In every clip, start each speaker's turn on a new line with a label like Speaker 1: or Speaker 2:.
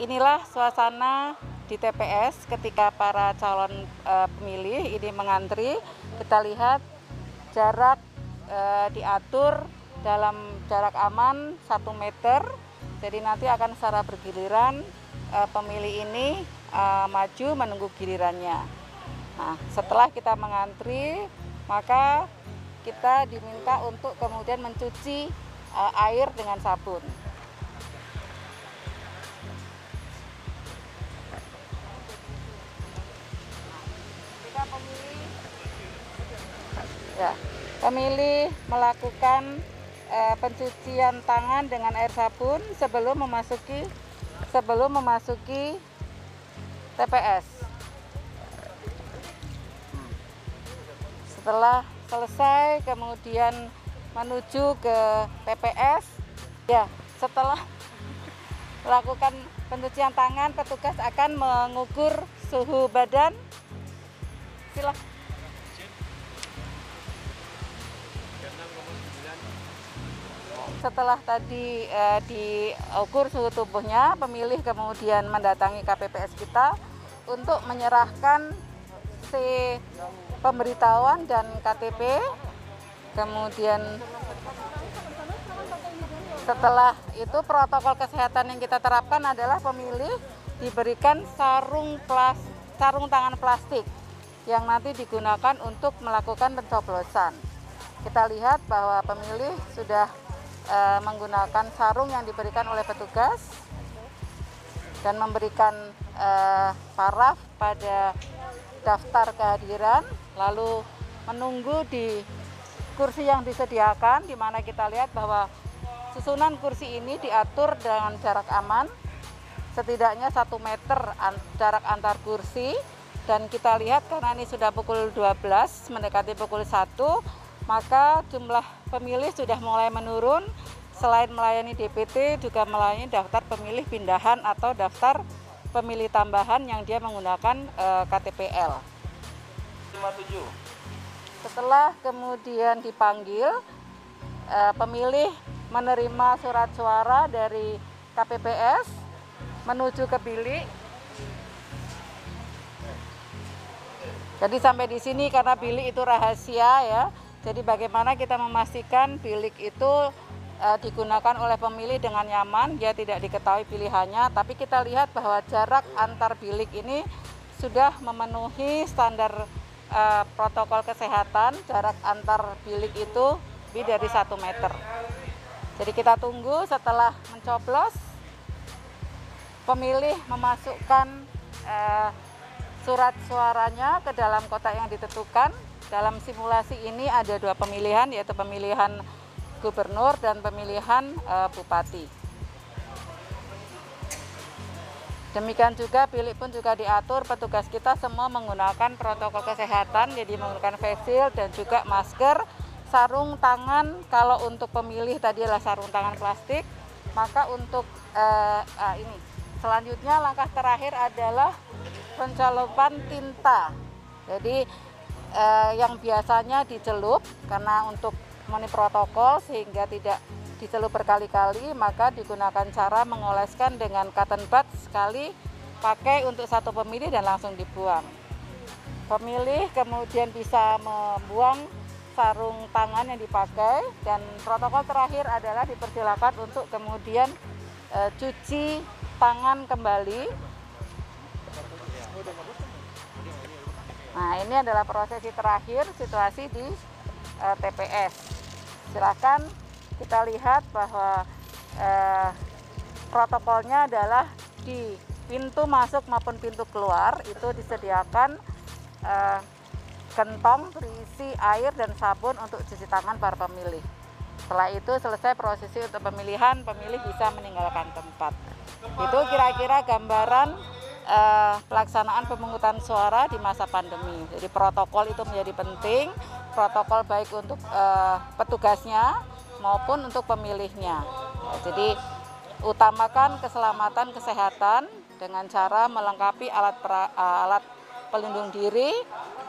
Speaker 1: inilah suasana di TPS ketika para calon pemilih ini mengantri. Kita lihat jarak diatur dalam jarak aman 1 meter. Jadi nanti akan secara bergiliran pemilih ini maju menunggu gilirannya. Nah, setelah kita mengantri, maka kita diminta untuk kemudian mencuci air dengan sabun. Ketika pemilih melakukan pencucian tangan dengan air sabun sebelum memasuki TPS. Setelah selesai kemudian menuju ke TPS. Ya, setelah melakukan pencucian tangan, petugas akan mengukur suhu badan. Silakan. Setelah tadi diukur suhu tubuhnya, pemilih kemudian mendatangi KPPS kita untuk menyerahkan pemberitahuan dan KTP. Kemudian setelah itu protokol kesehatan yang kita terapkan adalah pemilih diberikan sarung tangan plastik yang nanti digunakan untuk melakukan pencoblosan. Kita lihat bahwa pemilih sudah menggunakan sarung yang diberikan oleh petugas dan memberikan paraf pada daftar kehadiran, lalu menunggu di kursi yang disediakan, di mana kita lihat bahwa susunan kursi ini diatur dengan jarak aman, setidaknya 1 meter jarak antar kursi. Dan kita lihat karena ini sudah pukul 12 mendekati pukul 1, maka jumlah pemilih sudah mulai menurun. Selain melayani DPT, juga melayani daftar pemilih pindahan atau daftar pemilih tambahan yang dia menggunakan KTPL. 57. Setelah kemudian dipanggil, pemilih menerima surat suara dari KPPS menuju ke bilik. Jadi sampai di sini karena bilik itu rahasia ya. Jadi bagaimana kita memastikan bilik itu digunakan oleh pemilih dengan nyaman, dia tidak diketahui pilihannya, tapi kita lihat bahwa jarak antar bilik ini sudah memenuhi standar protokol kesehatan. Jarak antar bilik itu lebih dari 1 meter. Jadi kita tunggu setelah mencoblos, pemilih memasukkan surat suaranya ke dalam kotak yang ditentukan. Dalam simulasi ini ada 2 pemilihan, yaitu pemilihan gubernur dan pemilihan bupati. Demikian juga bilik pun juga diatur, petugas kita semua menggunakan protokol kesehatan, jadi menggunakan face shield dan juga masker, sarung tangan. Kalau untuk pemilih tadi adalah sarung tangan plastik, maka untuk ini selanjutnya langkah terakhir adalah pencelupan tinta. Jadi yang biasanya dicelup karena untuk memenuhi protokol sehingga tidak dicelup berkali-kali, maka digunakan cara mengoleskan dengan cotton bud sekali pakai untuk 1 pemilih dan langsung dibuang. Pemilih kemudian bisa membuang sarung tangan yang dipakai, dan protokol terakhir adalah dipersilakan untuk kemudian cuci tangan kembali. Nah, ini adalah prosesi terakhir situasi di TPS. Silakan kita lihat bahwa protokolnya adalah di pintu masuk maupun pintu keluar itu disediakan kantong berisi air dan sabun untuk cuci tangan para pemilih. Setelah itu selesai prosesi untuk pemilihan, pemilih bisa meninggalkan tempat. Itu kira-kira gambaran pelaksanaan pemungutan suara di masa pandemi. Jadi protokol itu menjadi penting, protokol baik untuk petugasnya maupun untuk pemilihnya. Jadi utamakan keselamatan kesehatan dengan cara melengkapi alat pelindung diri.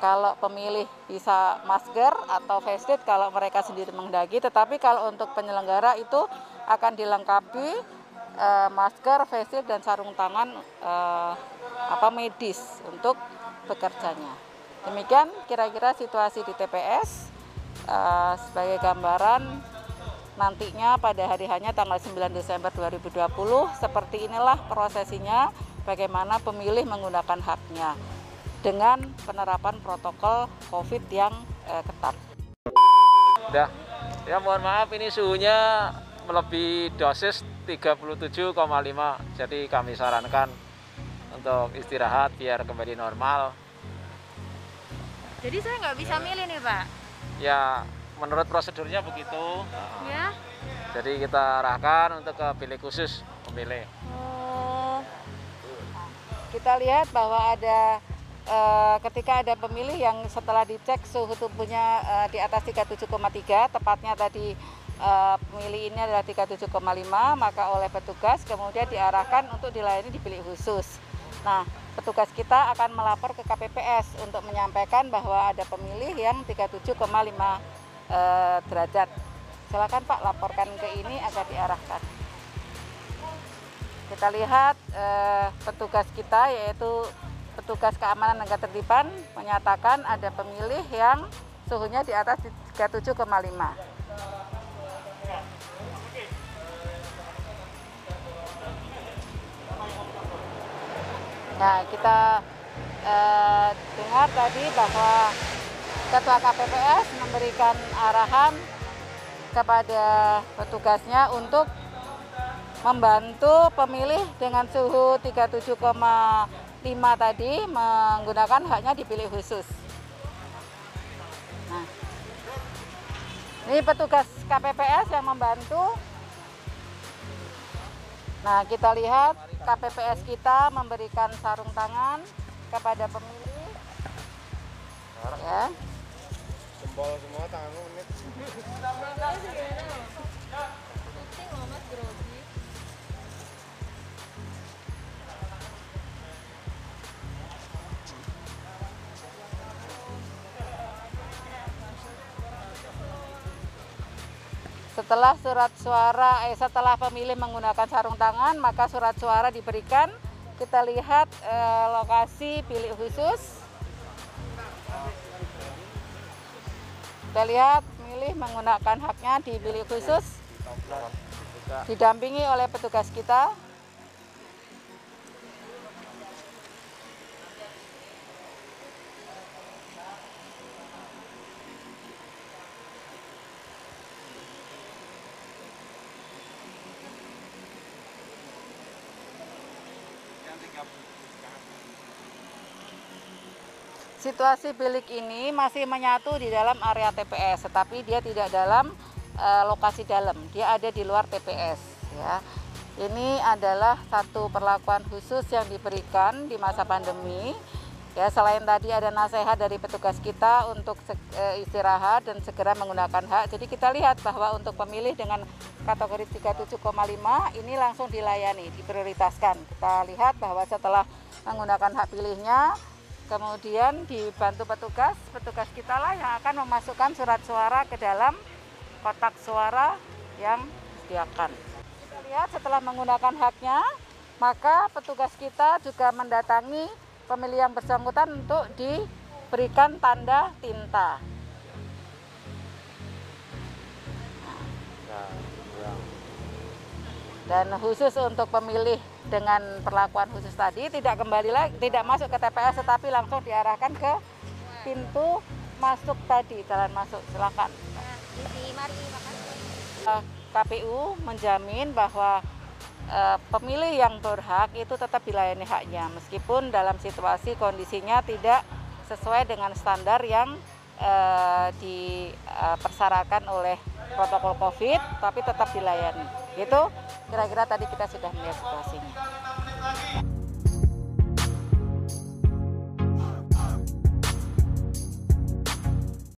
Speaker 1: Kalau pemilih bisa masker atau face shield kalau mereka sendiri mengendaki, tetapi kalau untuk penyelenggara itu akan dilengkapi masker, face shield, dan sarung tangan medis untuk bekerjanya. Demikian kira-kira situasi di TPS. Sebagai gambaran, nantinya pada hari hanya tanggal 9 Desember 2020, seperti inilah prosesinya bagaimana pemilih menggunakan haknya dengan penerapan protokol COVID yang ketat.
Speaker 2: Ya mohon maaf, ini suhunya melebihi dosis 37,5, jadi kami sarankan untuk istirahat biar kembali normal.
Speaker 3: Jadi saya nggak bisa milih nih Pak?
Speaker 2: Ya menurut prosedurnya begitu.
Speaker 3: Ya.
Speaker 2: Jadi kita arahkan untuk ke bilik khusus pemilih.
Speaker 1: Kita lihat bahwa ada ketika ada pemilih yang setelah dicek suhu tubuhnya di atas 37,3, tepatnya tadi pemilih ini adalah 37,5, maka oleh petugas kemudian diarahkan untuk dilayani di bilik khusus. Nah, petugas kita akan melapor ke KPPS untuk menyampaikan bahwa ada pemilih yang 37,5 derajat. Silakan Pak, laporkan ke ini agar diarahkan. Kita lihat petugas kita, yaitu petugas keamanan dan ketertiban, menyatakan ada pemilih yang suhunya di atas 37,5. Nah, kita dengar tadi bahwa Ketua KPPS memberikan arahan kepada petugasnya untuk membantu pemilih dengan suhu 37,5 tadi menggunakan haknya di bilik khusus. Nah, ini petugas KPPS yang membantu. Nah, kita lihat KPPS kita memberikan sarung tangan kepada pemilih. Ya.
Speaker 4: Jempol semua, tanganmu menit.
Speaker 1: Setelah pemilih menggunakan sarung tangan, maka surat suara diberikan. Kita lihat lokasi bilik khusus. Kita lihat pemilih menggunakan haknya di bilik khusus, didampingi oleh petugas kita. Situasi bilik ini masih menyatu di dalam area TPS, tetapi dia tidak dalam lokasi dalam, dia ada di luar TPS. Ya. Ini adalah satu perlakuan khusus yang diberikan di masa pandemi. Ya, selain tadi ada nasihat dari petugas kita untuk istirahat dan segera menggunakan hak. Jadi kita lihat bahwa untuk pemilih dengan kategori 37,5 ini langsung dilayani, diprioritaskan. Kita lihat bahwa setelah menggunakan hak pilihnya, kemudian dibantu petugas kita lah yang akan memasukkan surat suara ke dalam kotak suara yang disediakan. Kita lihat setelah menggunakan haknya, maka petugas kita juga mendatangi pemilih yang bersangkutan untuk diberikan tanda tinta. Dan khusus untuk pemilih dengan perlakuan khusus tadi tidak kembali lagi, tidak masuk ke TPS, tetapi langsung diarahkan ke pintu masuk tadi, jalan masuk. Silakan. KPU menjamin bahwa pemilih yang berhak itu tetap dilayani haknya, meskipun dalam situasi kondisinya tidak sesuai dengan standar yang dipersyaratkan oleh protokol COVID, tapi tetap dilayani. Itu kira-kira tadi kita sudah melihat situasinya.